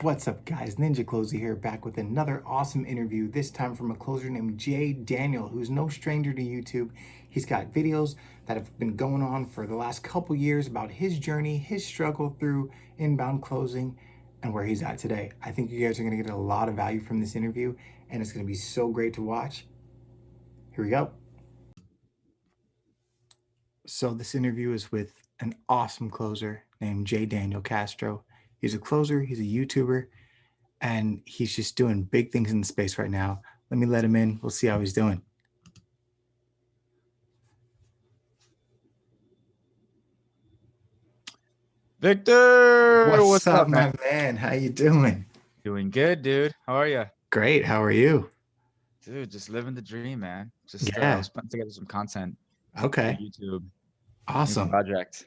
What's up, guys? Ninja Closer here, back with another awesome interview, this time from a closer named JayDaniel, who's no stranger to YouTube. He's got videos that have been going on for the last couple years about his journey, his struggle through inbound closing, and where he's at today. I think you guys are going to get a lot of value from this interview, and it's going to be so great to watch. Here we go. So this interview is with an awesome closer named JayDaniel Castro. He's a closer, he's a YouTuber, and he's just doing big things in the space right now. Let me let him in. We'll see how he's doing. Victor, What's what's up, up, man? my man? How you doing? Doing good, dude. How are you? Great. How are you? Dude, just living the dream, man. Just I Yeah. was putting together some content for Okay. YouTube, new Awesome. project.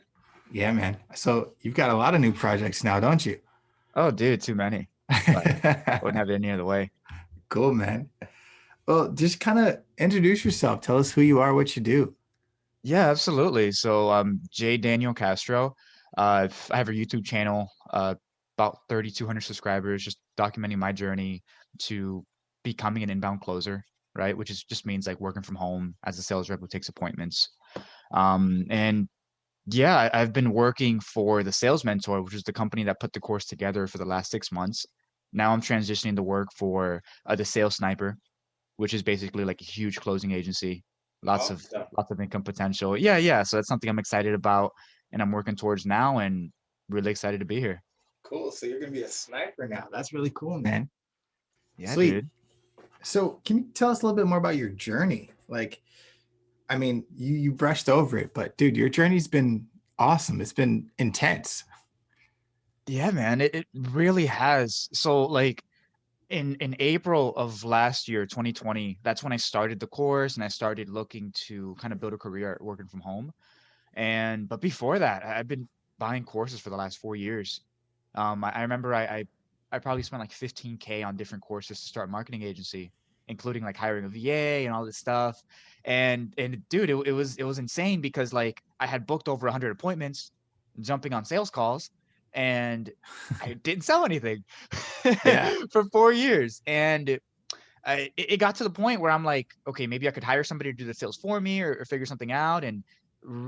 Yeah, man. So you've got a lot of new projects now, don't you? Oh, dude, too many. But wouldn't have it any other way. Cool, man. Well, just kind of introduce yourself. Tell us who you are, what you do. Yeah, absolutely. So Jay Daniel Castro. I have a YouTube channel, about 3,200 subscribers, just documenting my journey to becoming an inbound closer, right? Which is just means like working from home as a sales rep who takes appointments. And Yeah, I've been working for the Sales Mentor, which is the company that put the course together for the last 6 months. Now I'm transitioning to work for the Sales Sniper, which is basically like a huge closing agency. Lots of Awesome. lots of income potential. Yeah, yeah. So that's something I'm excited about and I'm working towards now and really excited to be here. Cool. So you're going to be a sniper now. That's really cool, man. Yeah, Sweet. dude. So can you tell us a little bit more about your journey? Like, I mean, you brushed over it, but dude, your journey's been awesome. It's been intense. Yeah, man. It really has. So like in April of last year, 2020, that's when I started the course and I started looking to kind of build a career working from home. But before that, I've been buying courses for the last 4 years. I remember I probably spent like 15K on different courses to start a marketing agency, including like hiring a VA and all this stuff. And dude, it was insane because like I had booked over 100 appointments, jumping on sales calls, and I didn't sell anything Yeah. for 4 years. And it got to the point where I'm like, okay, maybe I could hire somebody to do the sales for me or figure something out. And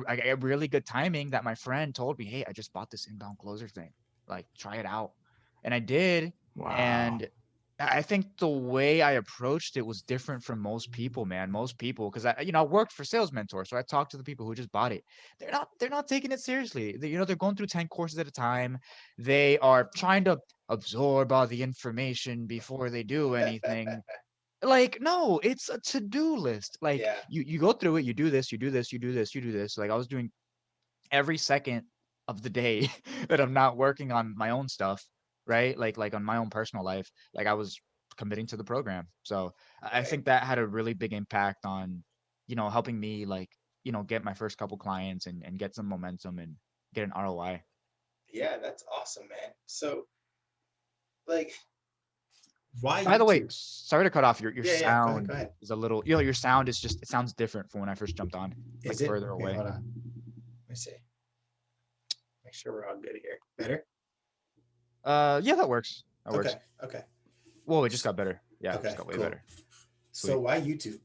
I got really good timing that my friend told me, hey, I just bought this inbound closer thing. Like, try it out. And I did. Wow. And I think the way I approached it was different from most people, man. Most people, because I worked for Sales Mentor, so I talked to the people who just bought it. They're not taking it seriously. They're going through 10 courses at a time. They are trying to absorb all the information before they do anything. Like, no, it's a to-do list. Like Yeah. you go through it, you do this, you do this, you do this, you do this. Like I was doing every second of the day that I'm not working on my own stuff, right? Like on my own personal life, like I was committing to the program. So I Right. think that had a really big impact on, helping me like, get my first couple clients and get some momentum and get an ROI. Yeah, that's awesome, man. So, like, why By the way, YouTube? sorry to cut off. Your Yeah, yeah. Go ahead. sound Go ahead. is a little, your sound is just, it sounds different from when I first jumped on, like Is it? further Okay, away. hold on. Let me see. Make sure we're all good here. Better? Yeah, that works. That works. Okay. Okay. Whoa, it just S- got better. Yeah, it just Okay, got way cool. better. So Sweet. why YouTube?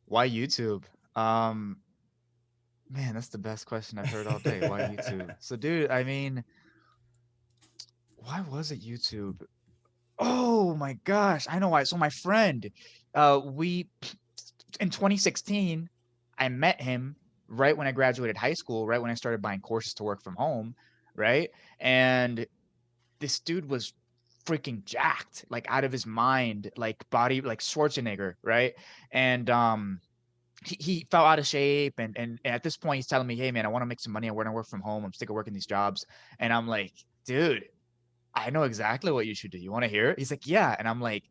Why YouTube? Um, Man, that's the best question I've heard all day. Why YouTube? So, dude, I mean, why was it YouTube? Oh my gosh, I know why. So my friend, we in 2016, I met him right when I graduated high school, right when I started buying courses to work from home, right? And this dude was freaking jacked, like out of his mind, like body, like Schwarzenegger, right? And he fell out of shape, and at this point he's telling me, hey man, I want to make some money, I want to work from home, I'm sick of working these jobs. And I'm like, dude, I know exactly what you should do. You want to hear it? He's like, yeah. And I'm like,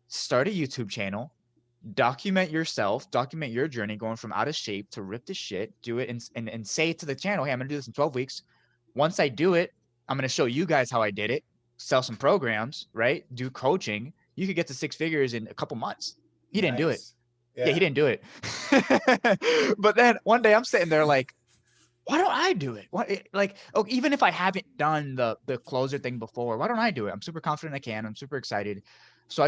start a YouTube channel, document yourself, document your journey going from out of shape to ripped as shit, do it and say to the channel, hey, I'm gonna do this in 12 weeks. Once I do it, I'm gonna show you guys how I did it, sell some programs, right? Do coaching. You could get to six figures in a couple months. He didn't do it. Nice. Yeah, he Yeah. didn't do it. But then one day I'm sitting there like, why don't I do it? Like, oh, even if I haven't done the closer thing before, why don't I do it? I'm super confident I can. I'm super excited. So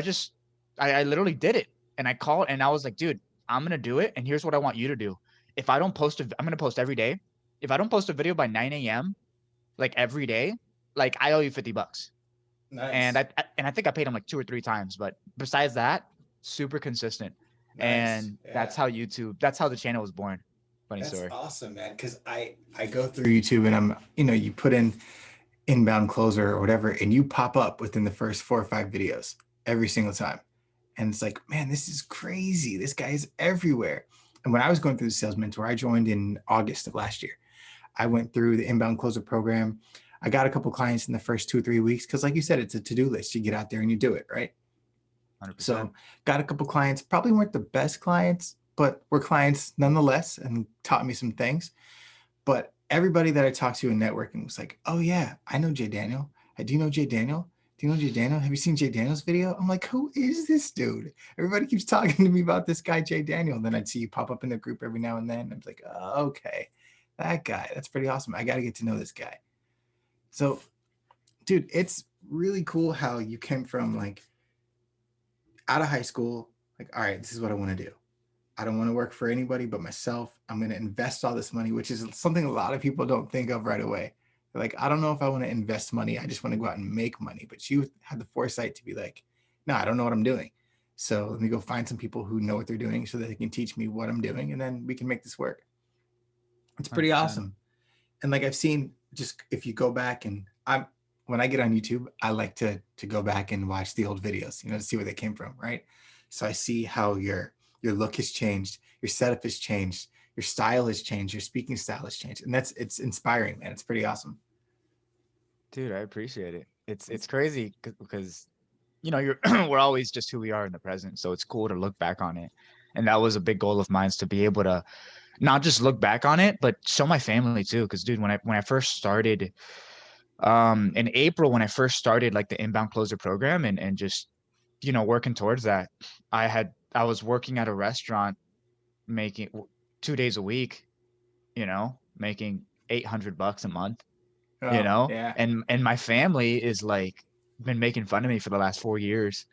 I literally did it, and I called and I was like, dude, I'm gonna do it, and here's what I want you to do. If I don't post, I'm gonna post every day. If I don't post a video by 9 a.m. like every day, like I owe you $50. And Nice. I think I paid him like 2 or 3 times, but besides that, super consistent. Nice. And Yeah. that's how the channel was born. Funny That's story. awesome, man. Because I go through YouTube and I'm, you put in inbound closer or whatever, and you pop up within the first 4 or 5 videos every single time. And it's like, man, this is crazy. This guy is everywhere. And when I was going through the sales mentor, I joined in August of last year. I went through the inbound closer program. I got a couple clients in the first 2 or 3 weeks because, like you said, it's a to do list. You get out there and you do it, right? 100%. So, got a couple clients, probably weren't the best clients, but were clients nonetheless and taught me some things. But everybody that I talked to in networking was like, oh, yeah, I know JayDaniel. Do you know JayDaniel? Do you know JayDaniel? Have you seen JayDaniel's video? I'm like, who is this dude? Everybody keeps talking to me about this guy, JayDaniel. And then I'd see you pop up in the group every now and then. I'm like, oh, okay, that guy, that's pretty awesome. I got to get to know this guy. So, dude, it's really cool how you came from like out of high school, like, all right, this is what I want to do. I don't want to work for anybody but myself. I'm going to invest all this money, which is something a lot of people don't think of right away. They're like, I don't know if I want to invest money. I just want to go out and make money. But you had the foresight to be like, no, I don't know what I'm doing. So let me go find some people who know what they're doing so that they can teach me what I'm doing. And then we can make this work. It's pretty 100%. awesome. And like I've seen, just if you go back and when I get on YouTube, I like to go back and watch the old videos, to see where they came from, right? So I see how your look has changed, your setup has changed, your style has changed, your speaking style has changed, and it's inspiring, man. It's pretty awesome. Dude, I appreciate it. It's crazy because you're we're always just who we are in the present. So it's cool to look back on it. And that was a big goal of mine, is to be able to not just look back on it, but show my family too. Because dude, when I first started in April, when I first started like the inbound closer program, and just working towards that, I was working at a restaurant making 2 days a week, making $800 a month, Oh yeah, and my family is like been making fun of me for the last 4 years.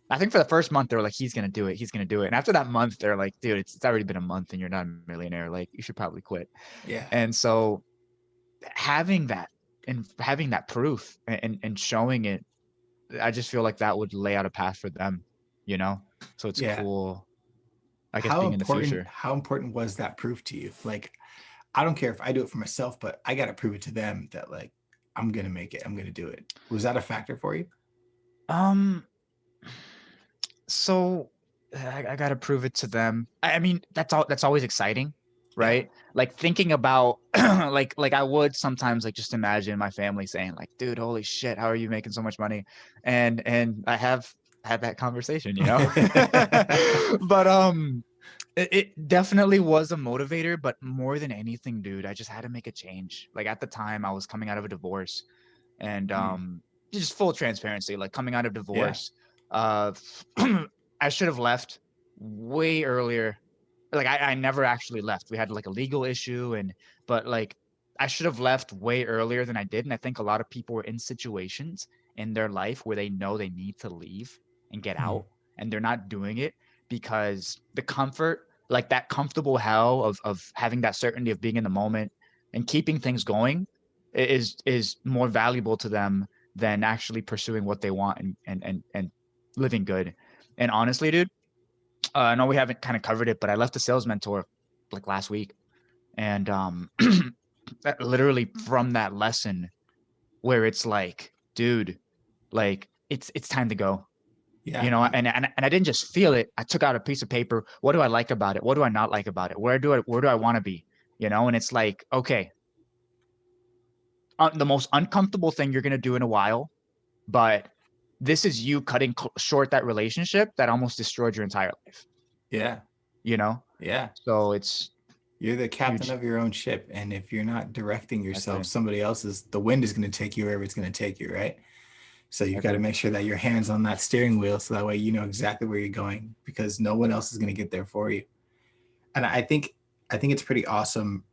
I think for the first month they were like, he's gonna do it, he's gonna do it. And after that month, they're like, dude, it's already been a month and you're not a millionaire. Like, you should probably quit. yeah, And so having that and having that proof and showing it, I just feel like that would lay out a path for them, you know? So it's yeah. cool, I guess, How being in the important future. how important was that proof to you? Like, I don't care if I do it for myself, but I got to prove it to them that like I'm gonna make it. I'm gonna do it. Was that a factor for you? Um, so I gotta prove it to them. I mean, that's always exciting, Yeah. right? Like thinking about like I would sometimes like just imagine my family saying like, dude, holy shit, how are you making so much money? And I have had that conversation, But it definitely was a motivator, but more than anything, dude, I just had to make a change. Like at the time I was coming out of a divorce, and Mm, just full transparency, like coming out of yeah. divorce, uh I should have left way earlier. Like I never actually left. We had like a legal issue, but like I should have left way earlier than I did. And I think a lot of people were in situations in their life where they know they need to leave and get Mm, out, and they're not doing it because the comfort, like that comfortable hell of having that certainty of being in the moment and keeping things going, is more valuable to them than actually pursuing what they want and living good. And honestly, dude, I know we haven't kind of covered it, but I left a sales mentor like last week, and literally from that lesson where it's like, dude, like it's time to go. yeah. And I didn't just feel it. I took out a piece of paper. What do I like about it? What do I not like about it? Where do I want to be? And it's like, okay, the most uncomfortable thing you're gonna do in a while, but this is you cutting short that relationship that almost destroyed your entire life. Yeah. You know, Yeah. so it's You're the captain huge. of your own ship. And if you're not directing I yourself, agree. somebody else's, the wind is going to take you wherever it's going to take you, right? So I you've got to agree. make sure that your hands on that steering wheel so that way you know exactly where you're going because no one else is going to get there for you. And I think it's pretty awesome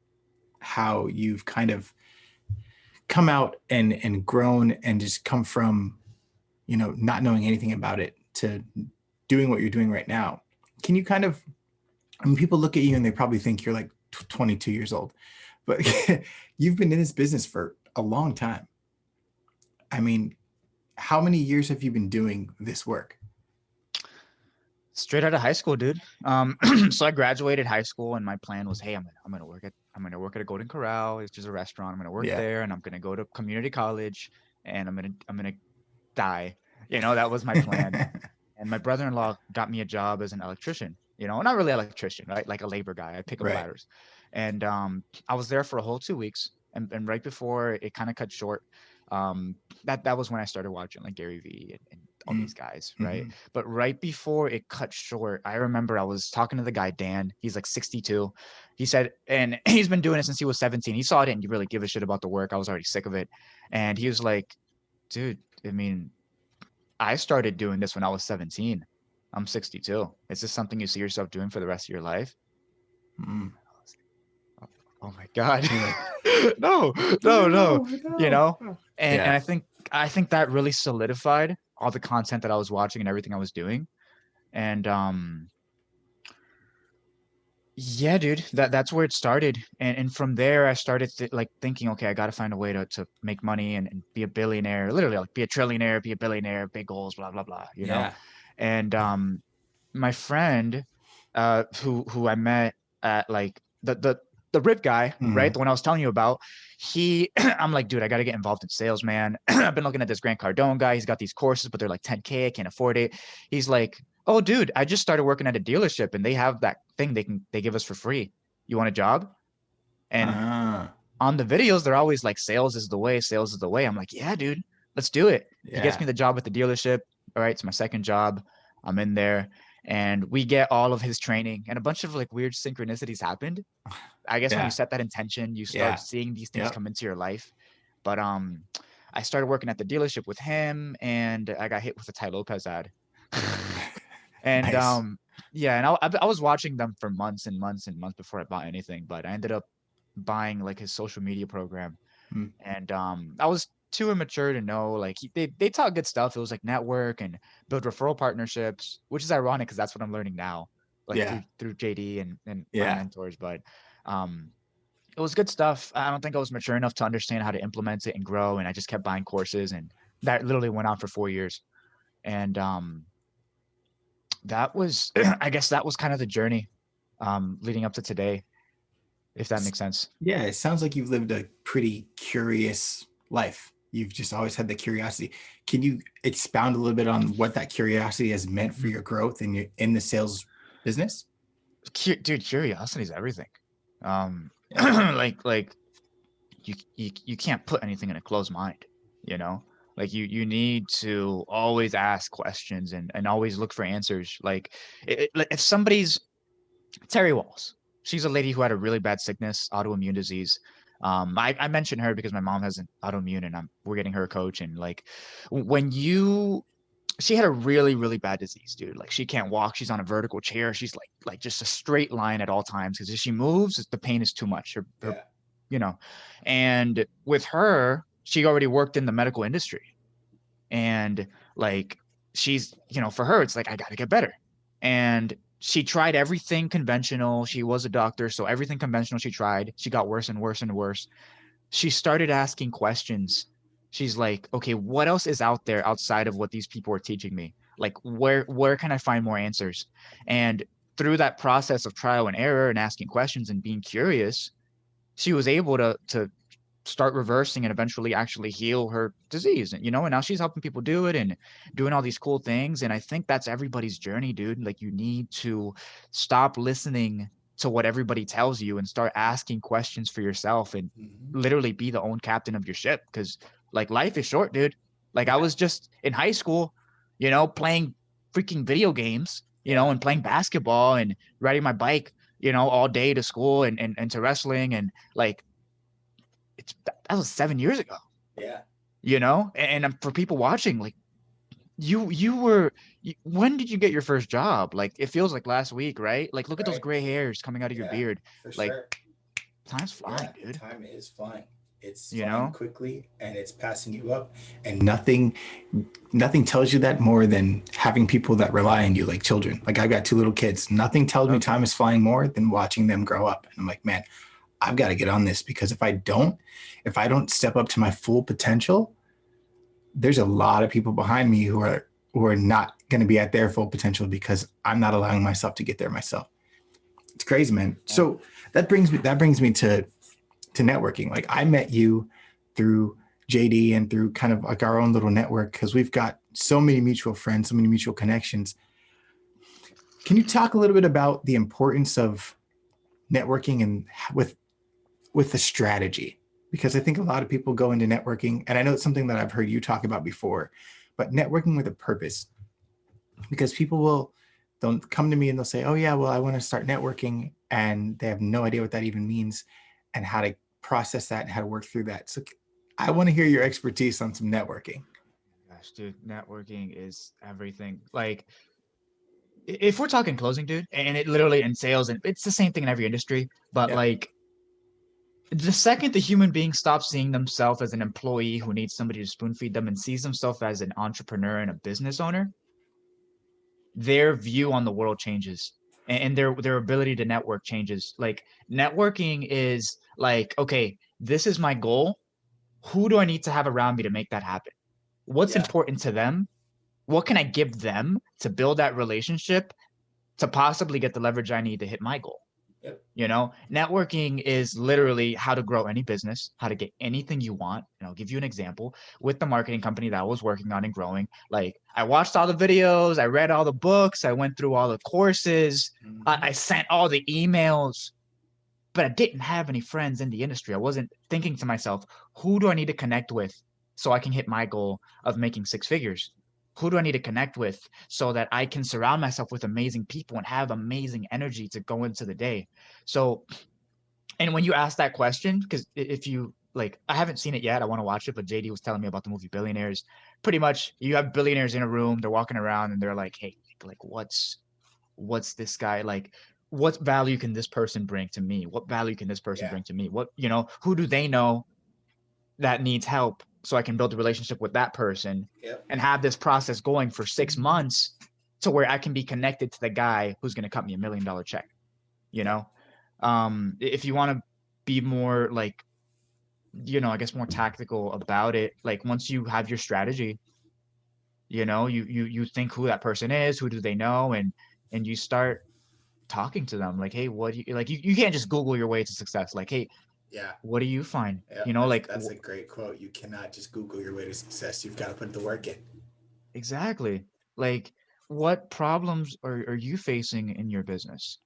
how you've kind of come out and grown and just come from, you know, not knowing anything about it to doing what you're doing right now. Can you kind of, I mean, people look at you and they probably think you're like 22 years old, but you've been in this business for a long time. I mean, how many years have you been doing this work? Straight out of high school, dude. So I graduated high school, and my plan was, hey, I'm gonna work at a Golden Corral. It's just a restaurant. I'm gonna work Yeah. there, and I'm gonna go to community college, and I'm gonna die. You know, that was my plan. And my brother-in-law got me a job as an electrician. You know, not really electrician, right? Like a labor guy. I pick up Right. ladders, and I was there for a whole 2 weeks. And right before it kind of cut short, um, that was when I started watching like Gary Vee and all these guys, right? Mm-hmm. But right before it cut short, I remember I was talking to the guy Dan. He's like 62. He said, and he's been doing it since he was 17. He saw I didn't really give a shit about the work. I was already sick of it, and he was like, dude, I mean, I started doing this when I was 17. I'm 62. Is this something you see yourself doing for the rest of your life? Mm-hmm. Oh my God. You're like, No, I no, no. know, I You know. know? And Yeah. I think that really solidified all the content that I was watching and everything I was doing. And yeah, dude, that's where it started. And from there I started like thinking, okay, I gotta find a way to make money and be a billionaire, literally like be a trillionaire, be a billionaire, big goals, blah, blah, blah, you know? Yeah. And my friend who I met at like the rip guy, right? Mm-hmm. The one I was telling you about. He I'm like, dude, I gotta get involved in sales, man. I've been looking at this Grant Cardone guy. He's got these courses, but they're like 10K. I can't afford it. He's like, oh, dude, I just started working at a dealership and they have that thing they give us for free. You want a job? And Ah, on the videos, they're always like, sales is the way, sales is the way. I'm like, yeah, dude, let's do it. He gets yeah. me the job at the dealership. All right, it's my second job. I'm in there and we get all of his training and a bunch of like weird synchronicities happened. I guess when you Yeah. set that intention, you start Yeah. seeing these things Yep. come into your life. But I started working at the dealership with him and I got hit with a Ty Lopez ad. And Nice. yeah, and I was watching them for months and months and months before I bought anything, but I ended up buying like his social media program. Mm. And I was too immature to know like they taught good stuff. It was like network and build referral partnerships, which is ironic because that's what I'm learning now, like Yeah. through JD and my Yeah. mentors. But um it was good stuff. I don't think I was mature enough to understand how to implement it and grow, and I just kept buying courses, and that literally went on for 4 years. And that was I guess that was kind of the journey leading up to today, if that makes sense. Yeah. It sounds like you've lived a pretty curious life. You've just always had the curiosity. Can you expound a little bit on what that curiosity has meant for Mhm. your growth in the sales business? Dude, curiosity is everything. Um, Yeah. like you can't put anything in a closed mind, you know? Like you need to always ask questions and always look for answers. Like like if somebody's Terry Walls, she's a lady who had a really bad sickness, autoimmune disease. I mentioned her because my mom has an autoimmune and we're getting her a coach. And like when she had a really, really bad disease, dude. Like she can't walk. She's on a vertical chair. She's like just a straight line at all times. Cause if she moves, the pain is too much. Her Yeah. you know, and with her, she already worked in the medical industry. And like she's, for her, it's like, I got to get better. And she tried everything conventional. She was a doctor. So everything conventional she tried, she got worse and worse and worse. She started asking questions. She's like, okay, what else is out there outside of what these people are teaching me? Like, where can I find more answers? And through that process of trial and error and asking questions and being curious, she was able to start reversing and eventually actually heal her disease. And now she's helping people do it and doing all these cool things. And I think that's everybody's journey, dude. Like you need to stop listening to what everybody tells you and start asking questions for yourself and Mhm. literally be the own captain of your ship. Cause like life is short, dude. Like I Yeah. was just in high school, playing freaking video games, Yeah. and playing basketball and riding my bike, all day to school and to wrestling. And like, that was 7 years ago, Yeah. and for people watching, like when did you get your first job? Like it feels like last week, right? Like look at those Right. gray hairs coming out of your Yeah. beard. For Like sure. Time's flying, Yeah, dude. time is flying. It's You flying know? quickly and it's passing you up. And nothing tells you that more than having people that rely on you like children. Like I've got two little kids. Nothing tells me Yep. time is flying more than watching them grow up. And I'm like, man, I've got to get on this because if I don't step up to my full potential, there's a lot of people behind me who are not going to be at their full potential because I'm not allowing myself to get there myself. It's crazy, man. Yep. So that brings me to networking. Like I met you through JD and through kind of like our own little network because we've got so many mutual friends, so many mutual connections. Can you talk a little bit about the importance of networking and with the strategy? Because I think a lot of people go into networking, and I know it's something that I've heard you talk about before, but networking with a purpose. Because they'll come to me and they'll say, "Oh yeah, well I want to start networking," and they have no idea what that even means and how to process that and how to work through that. So I want to hear your expertise on some networking. Gosh, dude, networking is everything. Like, if we're talking closing, dude, and it literally in sales, and it's the same thing in every industry, but Yeah, like the second the human being stops seeing themselves as an employee who needs somebody to spoon feed them and sees themselves as an entrepreneur and a business owner, their view on the world changes and their ability to network changes. Like networking is like, okay, this is my goal. Who do I need to have around me to make that happen? What's yeah, important to them? What can I give them to build that relationship to possibly get the leverage I need to hit my goal? yep, You know, networking is literally how to grow any business, how to get anything you want. And I'll give you an example with the marketing company that I was working on and growing. Like, I watched all the videos, I read all the books, I went through all the courses, mm-hmm. I sent all the emails, but I didn't have any friends in the industry. I wasn't thinking to myself, who do I need to connect with so I can hit my goal of making six figures? Who do I need to connect with so that I can surround myself with amazing people and have amazing energy to go into the day? So, and when you ask that question, because if you like, I haven't seen it yet, I want to watch it, but JD was telling me about the movie Billionaires. Pretty much, you have billionaires in a room, they're walking around and they're like, hey, like, what's this guy like? What value can this person bring to me? What value can this person Yeah, bring to me? What, who do they know that needs help so I can build a relationship with that person yep, and have this process going for 6 months to where I can be connected to the guy who's going to cut me $1 million check, you yeah, know? If you want to be more like, I guess more tactical about it, like once you have your strategy, you think who that person is, who do they know, and you start talking to them like, hey, what do you like? You can't just Google your way to success. Like, hey, yeah, what do you find? yeah. Like That's a great quote. You cannot just Google your way to success. You've got to put the work in. exactly. Like, what problems are you facing in your business?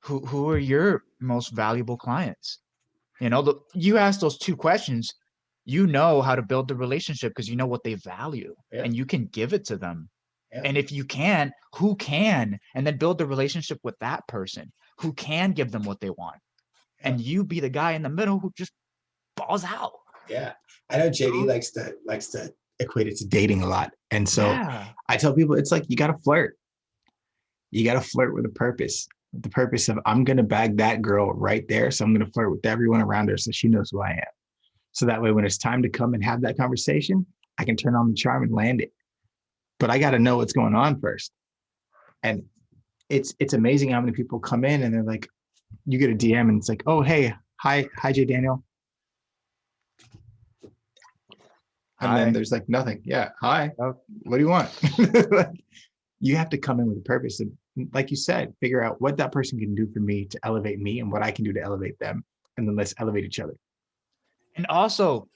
Who are your most valuable clients? You ask those two questions, you know how to build the relationship because you know what they value Yeah, and you can give it to them. yeah, And if you can, who can? And then build the relationship with that person who can give them what they want. yeah, And you be the guy in the middle who just balls out. yeah. I know JD Huh? likes to equate it to dating a lot, and so Yeah. I tell people it's like you got to flirt. You got to flirt with a purpose. The purpose of I'm going to bag that girl right there, so I'm going to flirt with everyone around her so she knows who I am. So that way, when it's time to come and have that conversation, I can turn on the charm and land it. But I got to know what's going on first. And it's amazing how many people come in and they're like, you get a DM and it's like, oh hey, hi JayDaniel, and then Hi. there's like nothing. Yeah, hi, Oh, what do you want? Like, you have to come in with a purpose and, like you said, figure out what that person can do for me to elevate me and what I can do to elevate them, and then let's elevate each other. and also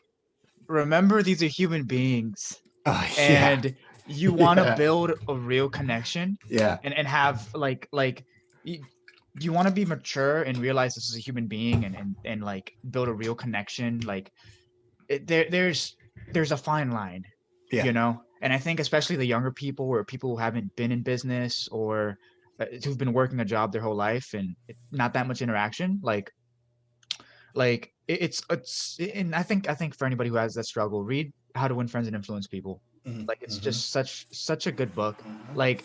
remember these are human beings Oh yeah, and you want to yeah, build a real connection yeah, and have like you, you want to be mature and realize this is a human being and like build a real connection like there's a fine line, yeah, and I think especially the younger people or people who haven't been in business or who've been working a job their whole life and not that much interaction like it's and I think for anybody who has that struggle, read How to Win Friends and Influence People. mm-hmm, Like it's mm-hmm, just such a good book. mm-hmm. Like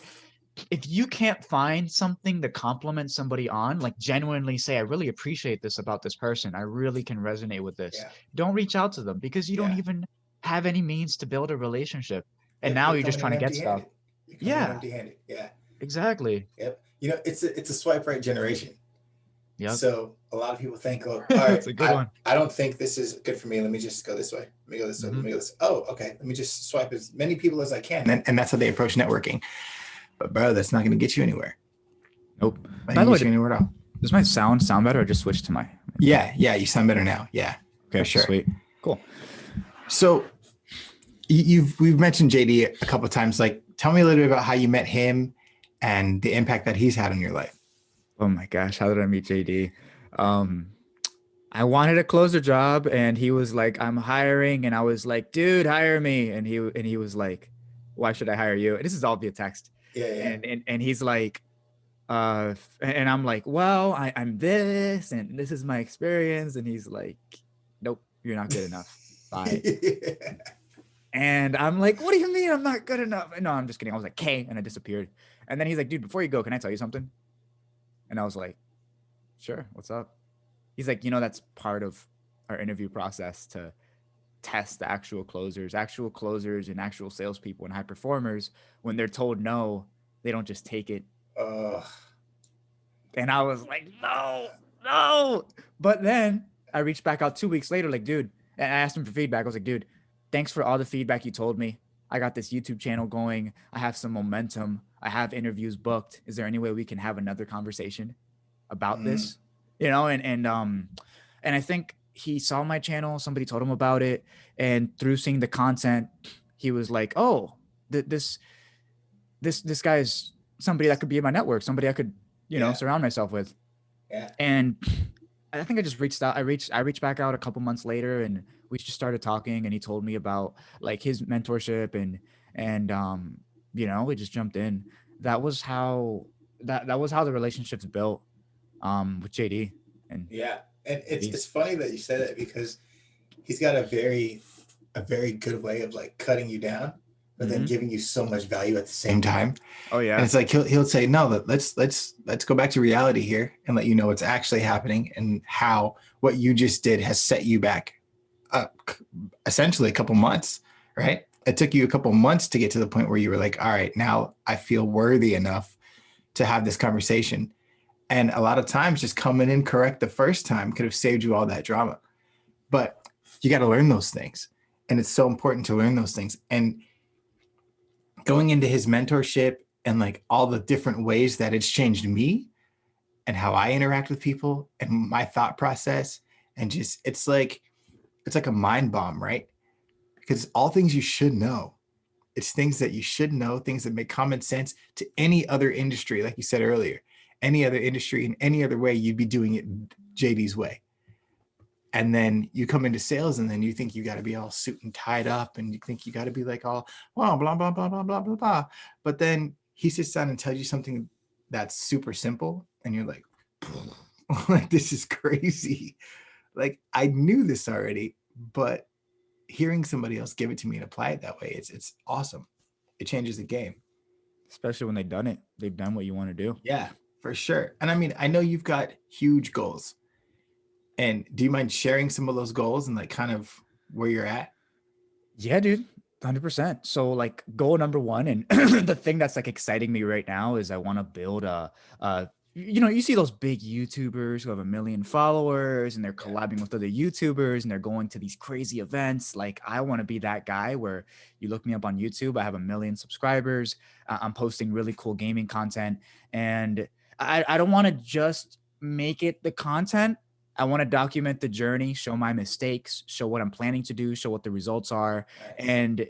if you can't find something to compliment somebody on, like genuinely say, I really appreciate this about this person. I really can resonate with this. Yeah. Don't reach out to them because you don't Yeah. even have any means to build a relationship. And Yep. now You're you're just coming trying in to get stuff. empty-handed. You're coming in Yeah, empty-handed. Yeah. exactly. Yep. It's a swipe right generation. Yep. So a lot of people think, oh, all right, That's a good one. I don't think this is good for me. Let me just go this way. Let me go this way. Let Hmm. me go this. Oh, okay. Let me just swipe as many people as I can. And that's how they approach networking. But bro, that's not going to get you anywhere. Nope. Not By going the to way, get you anywhere at all. does my sound better or just switch to my? Yeah. Yeah. You sound better now. Yeah. Okay, For sure. sweet. Cool. So we've mentioned JD a couple of times. Like, tell me a little bit about how you met him and the impact that he's had on your life. Oh my gosh, how did I meet JD? Um, I wanted to close a job and he was like, I'm hiring. And I was like, dude, hire me. And he was like, why should I hire you? And this is all via text. Yeah. Yeah. And he's like, and I'm like, well, I'm this and this is my experience. And he's like, nope, you're not good enough. Bye. And I'm like, what do you mean I'm not good enough? No, I'm just kidding. I was like, okay. And I disappeared. And then he's like, dude, before you go, can I tell you something? And I was like, sure, what's up? He's like, that's part of our interview process to test the actual closers and actual salespeople and high performers. When they're told no, they don't just take it. And I was like, no. But then I reached back out 2 weeks later, like, dude, and I asked him for feedback. I was like, dude, thanks for all the feedback you told me. I got this YouTube channel going. I have some momentum. I have interviews booked. Is there any way we can have another conversation about this? And I think he saw my channel. Somebody told him about it, and through seeing the content, he was like, "Oh, this guy's somebody that could be in my network. Somebody I could, surround myself with." Yeah. And I think I just reached out. I reached back out a couple months later, and we just started talking. And he told me about like his mentorship, and we just jumped in. That was how the relationship's built with JD. And yeah, and it's funny that you said that because he's got a very good way of like cutting you down, but then giving you so much value at the same time. Oh yeah. And it's like he'll say, no, let's go back to reality here and let you know what's actually happening and how what you just did has set you back essentially a couple months, right? It took you a couple months to get to the point where you were like, all right, now I feel worthy enough to have this conversation. And a lot of times just coming in correct the first time could have saved you all that drama. But you got to learn those things. And it's so important to learn those things. And going into his mentorship and like all the different ways that it's changed me and how I interact with people and my thought process, and just it's like a mind bomb, right? Because it's all things you should know. It's things that you should know, things that make common sense to any other industry, like you said earlier. Any other industry in any other way, you'd be doing it JD's way. And then you come into sales and then you think you got to be all suit and tied up and you think you got to be like all, well, blah, blah, blah, blah, blah, blah, blah. But then he sits down and tells you something that's super simple. And you're like, like, this is crazy. Like, I knew this already, but hearing somebody else give it to me and apply it that way, it's awesome. It changes the game. Especially when they've done it. They've done what you want to do. Yeah. For sure. And I mean, I know you've got huge goals. And do you mind sharing some of those goals and like kind of where you're at? Yeah, dude. 100%. So like goal number one, and the thing that's like exciting me right now is I want to build you see those big YouTubers who have 1 million followers and they're collabing with other YouTubers and they're going to these crazy events. Like I want to be that guy where you look me up on YouTube. I have 1 million subscribers. I'm posting really cool gaming content, and I don't want to just make it the content. I want to document the journey, show my mistakes, show what I'm planning to do, show what the results are, and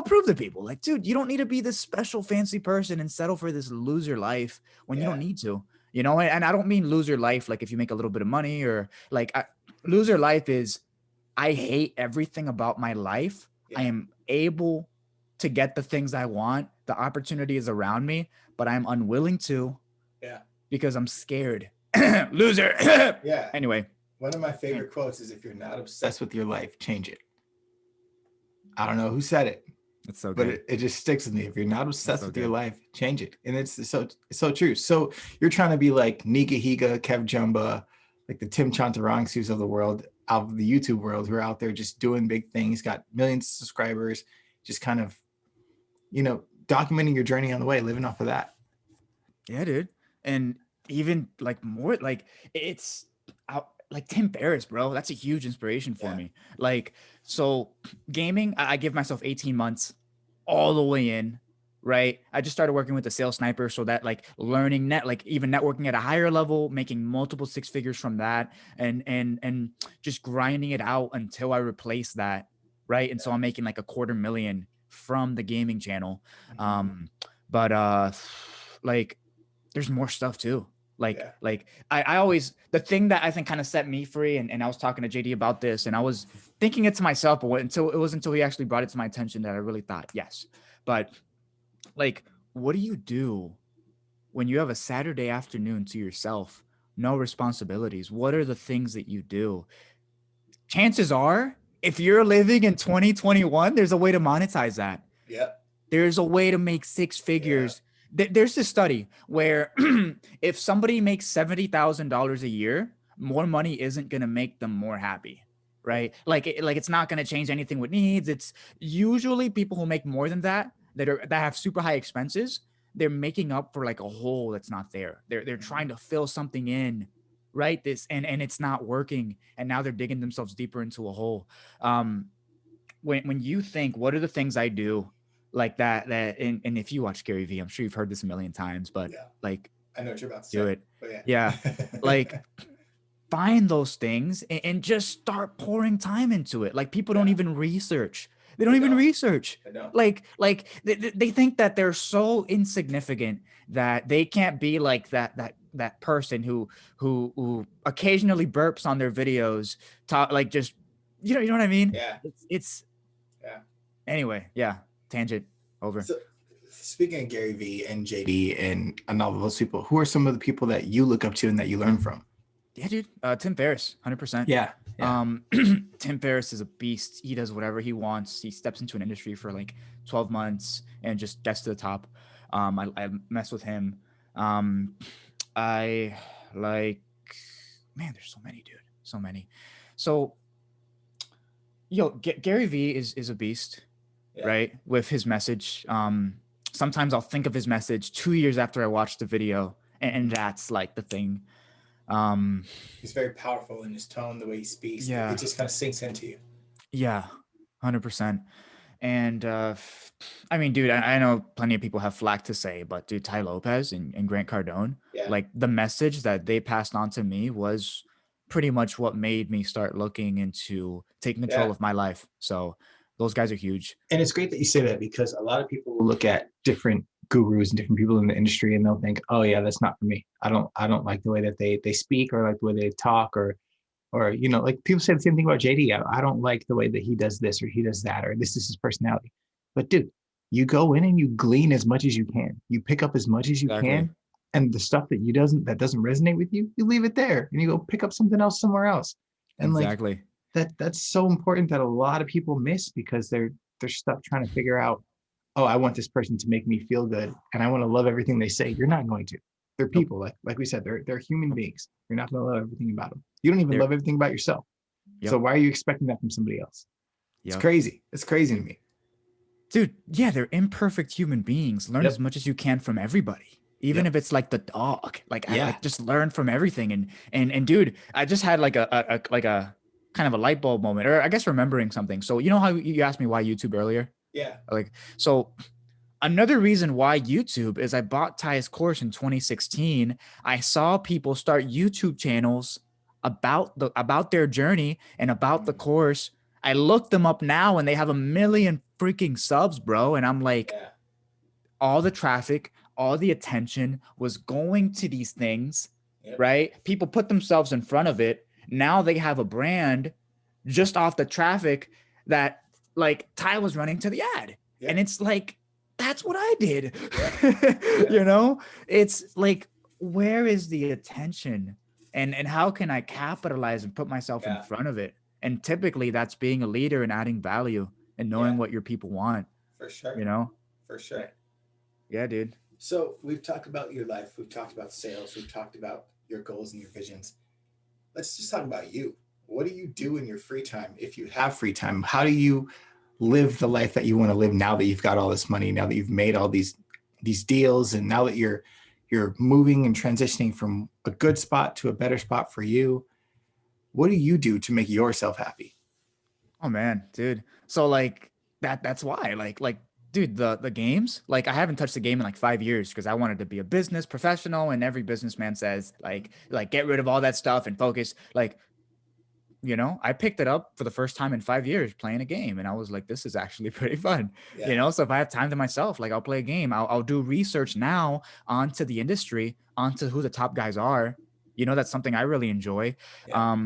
prove to people like, dude, you don't need to be this special fancy person and settle for this loser life when you don't need to, and I don't mean loser life like if you make a little bit of money or like loser life is I hate everything about my life. I am able to get the things I want. The opportunity is around me, but I'm unwilling to because I'm scared. Loser. Yeah. Anyway, one of my favorite quotes is, if you're not obsessed with your life, change it. I don't know who said it. It's so but good. it just sticks with me. If you're not It's obsessed so with your good. life, change it. And it's so true. So you're trying to be like Nika Higa, Kev Jumba, like the Tim Chantarangsus of the world, of the YouTube world, who are out there just doing big things, got millions of subscribers, just kind of, documenting your journey on the way, living off of that. Yeah, dude. And even like more like it's like Tim Ferriss, bro. That's a huge inspiration for Yeah. me. Like, so gaming, I give myself 18 months all the way in, right? I just started working with the sales sniper, so that like learning like even networking at a higher level, making multiple six figures from that, and just grinding it out until I replace that, right? And so I'm making like a quarter million from the gaming channel. Mm-hmm. But like there's more stuff too. Yeah. Like I always, the thing that I think kind of set me free, and I was talking to JD about this, and I was thinking it to myself, but until he actually brought it to my attention that I really thought, yes. But like, what do you do when you have a Saturday afternoon to yourself, no responsibilities? What are the things that you do? Chances are, if you're living in 2021, there's a way to monetize that. Yep. There's a way to make six Yeah. figures. There's this study where if somebody makes $70,000 a year, more money isn't going to make them more happy, right? Like it's not going to change anything with needs. It's usually people who make more than that have super high expenses. They're making up for like a hole that's not there. They're trying to fill something in, right? This and it's not working, and now they're digging themselves deeper into a hole. Um, when you think, what are the things I do like that and if you watch Gary Vee, I'm sure you've heard this a million times, but Yeah. like I know what you're about to do say, it. but yeah. Yeah. Like find those things and just start pouring time into it. Like people don't Yeah. even research. They don't They even don't. research. They don't. Like they think that they're so insignificant that they can't be like that person who occasionally burps on their videos, talk like just you know what I mean? Yeah. It's Yeah. anyway, yeah. Tangent over. So speaking of Gary Vee and JD and all of those people, who are some of the people that you look up to and that you learn from? Yeah, dude. Tim Ferriss, 100%. Yeah. Yeah. Tim Ferriss is a beast. He does whatever he wants. He steps into an industry for like 12 months and just gets to the top. I mess with him. Um, I like, man, there's so many, dude. So many. So, Gary Vee is a beast, Yeah. right? With his message. Sometimes I'll think of his message 2 years after I watched the video, and that's like the thing. Um, He's very powerful in his tone, the way he speaks. It yeah, just kind of sinks into you. yeah, 100%. And I mean, dude, I know plenty of people have flack to say, but dude, Ty Lopez and Grant Cardone, Yeah. like the message that they passed on to me was pretty much what made me start looking into taking control Yeah. of my life. So those guys are huge. And it's great that you say that, because a lot of people will look at different gurus and different people in the industry and they'll think, oh yeah, that's not for me. I don't like the way that they speak, or like the way they talk, or like people say the same thing about JD. I don't like the way that he does this or he does that, or this is his personality. But dude, you go in and you glean as much as you can. You pick up as much as you Exactly. can, and the stuff that doesn't resonate with you, you leave it there and you go pick up something else somewhere else. And like Exactly. that's so important that a lot of people miss, because they're stuck trying to figure out, oh, I want this person to make me feel good and I want to love everything they say. You're not going to. They're Nope. people, like we said, they're human Nope. beings. You're not going to love everything about them. You don't even They're, love everything about yourself. So yep. why are you expecting that from somebody else? It's Yep. crazy. It's crazy to me. Dude, yeah, they're imperfect human beings. Learn as Yep. much as you can from everybody. Even Yep. if it's like the dog. I Yeah. like just learn from everything. And dude, I just had like a kind of a light bulb moment, or I guess remembering something. So you know how you asked me why YouTube earlier? Yeah. Like, so another reason why YouTube is I bought Ty's course in 2016. I saw people start YouTube channels about their journey and about the course. I looked them up now and they have 1 million freaking subs, bro. And I'm like, Yeah. all the traffic, all the attention was going to these things, Yep. right? People put themselves in front of it. Now they have a brand just off the traffic that like Ty was running to the ad. Yep. And it's like, that's what I did. Yep. You know, it's like, where is the attention and how can I capitalize and put myself in Yeah. front of it? And typically that's being a leader and adding value and knowing Yeah. what your people want. For sure. you know? For sure. Yeah, dude. So we've talked about your life. We've talked about sales. We've talked about your goals and your visions. Let's just talk about you. What do you do in your free time? If you have free time, how do you live the life that you want to live now that you've got all this money, now that you've made all these deals, and now that you're moving and transitioning from a good spot to a better spot for you? What do you do to make yourself happy? Oh man, dude. So like that's why dude, the games, like I haven't touched the game in like 5 years because I wanted to be a business professional, and every businessman says like get rid of all that stuff and focus. Like, I picked it up for the first time in 5 years playing a game, and I was like, this is actually pretty fun. Yeah. So if I have time to myself, like I'll play a game. I'll do research now onto the industry, onto who the top guys are. That's something I really enjoy. Yeah.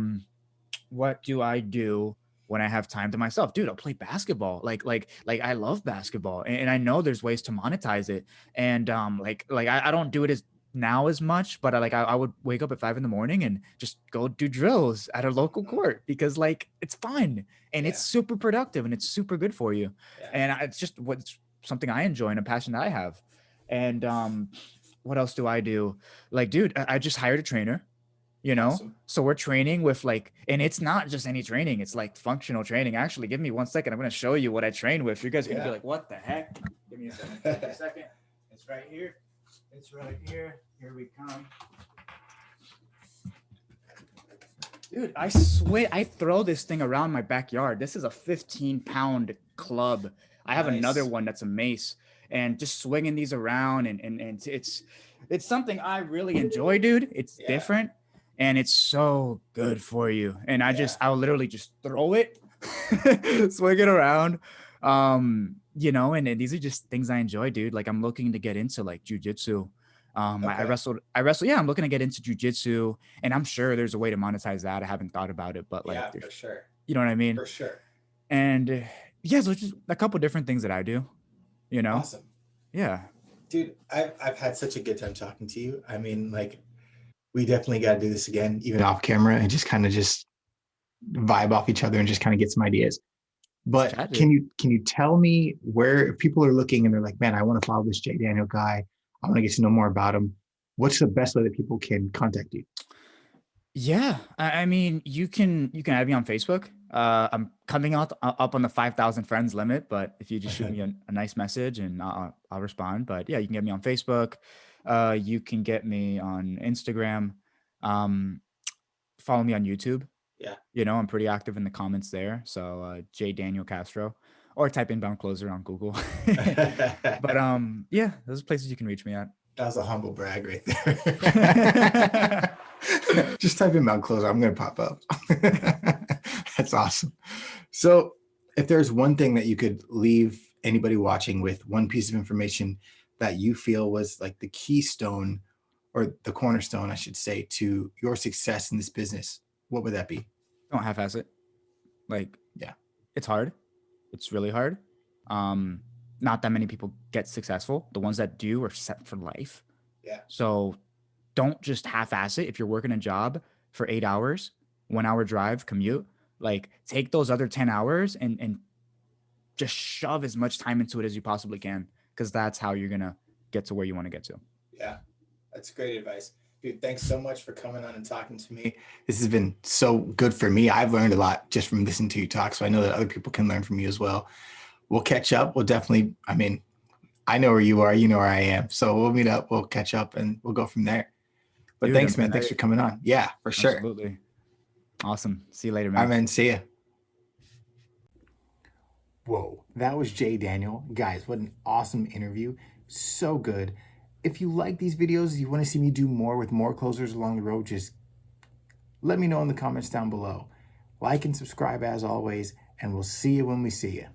What do I do when I have time to myself? Dude, I'll play basketball. Like I love basketball, and I know there's ways to monetize it. And I don't do it as much, but I would wake up at 5 a.m. and just go do drills at a local court because like it's fun and it's super productive and it's super good for you. Yeah. And it's just what's something I enjoy and a passion that I have. And what else do I do? Like, dude, I just hired a trainer. Awesome. So we're training with and it's not just any training, it's like functional training. Actually, give me 1 second. I'm going to show you what I train with. You guys are going to be like, what the heck? Give me a second. Give me a second. It's right here. It's right here. Here we come. Dude, I swear I throw this thing around my backyard. This is a 15-pound club. I have another one that's a mace, and just swinging these around and it's something I really enjoy, dude. It's different. And it's so good for you. And I'll literally just throw it, swing it around. And these are just things I enjoy, dude. Like I'm looking to get into like jujitsu. I wrestle. Yeah, I'm looking to get into jujitsu, and I'm sure there's a way to monetize that. I haven't thought about it, but like, for sure. You know what I mean? For sure. And so just a couple different things that I do, Awesome. Yeah. Dude, I've had such a good time talking to you. I mean, like, we definitely got to do this again, even off camera, and just kind of just vibe off each other and just kind of get some ideas. But can you tell me where, if people are looking and they're like, man, I want to follow this JayDaniel guy, I want to get to know more about him, what's the best way that people can contact you? Yeah, I mean, you can add me on Facebook. I'm coming up on the 5,000 friends limit, but if you just shoot me a nice message and I'll respond. But yeah, you can get me on Facebook. You can get me on Instagram. Follow me on YouTube. Yeah. I'm pretty active in the comments there. So JayDaniel Castro, or type inbound closer on Google. But yeah, those are places you can reach me at. That was a humble brag right there. Just type in Mount Closer. I'm going to pop up. That's awesome. So if there's one thing that you could leave anybody watching with, one piece of information that you feel was like the keystone or the cornerstone, I should say, to your success in this business, what would that be? Don't half-ass it. Like, yeah, it's hard. It's really hard. Not that many people get successful. The ones that do are set for life. Yeah. So don't just half-ass it. If you're working a job for 8 hours, 1 hour drive, commute, like take those other 10 hours and just shove as much time into it as you possibly can, because that's how you're going to get to where you want to get to. Yeah, that's great advice. Dude, thanks so much for coming on and talking to me. This has been so good for me. I've learned a lot just from listening to you talk, so I know that other people can learn from you as well. We'll catch up. We'll definitely, I mean, I know where you are, you know where I am. So we'll meet up, we'll catch up, and we'll go from there. But dude, thanks, man. Thanks for coming on. Yeah, for sure. Absolutely. Awesome. See you later, man. All right, man. See ya. Whoa, that was JayDaniel. Guys, what an awesome interview. So good. If you like these videos, you want to see me do more with more closers along the road, just let me know in the comments down below. Like and subscribe as always, and we'll see you when we see you.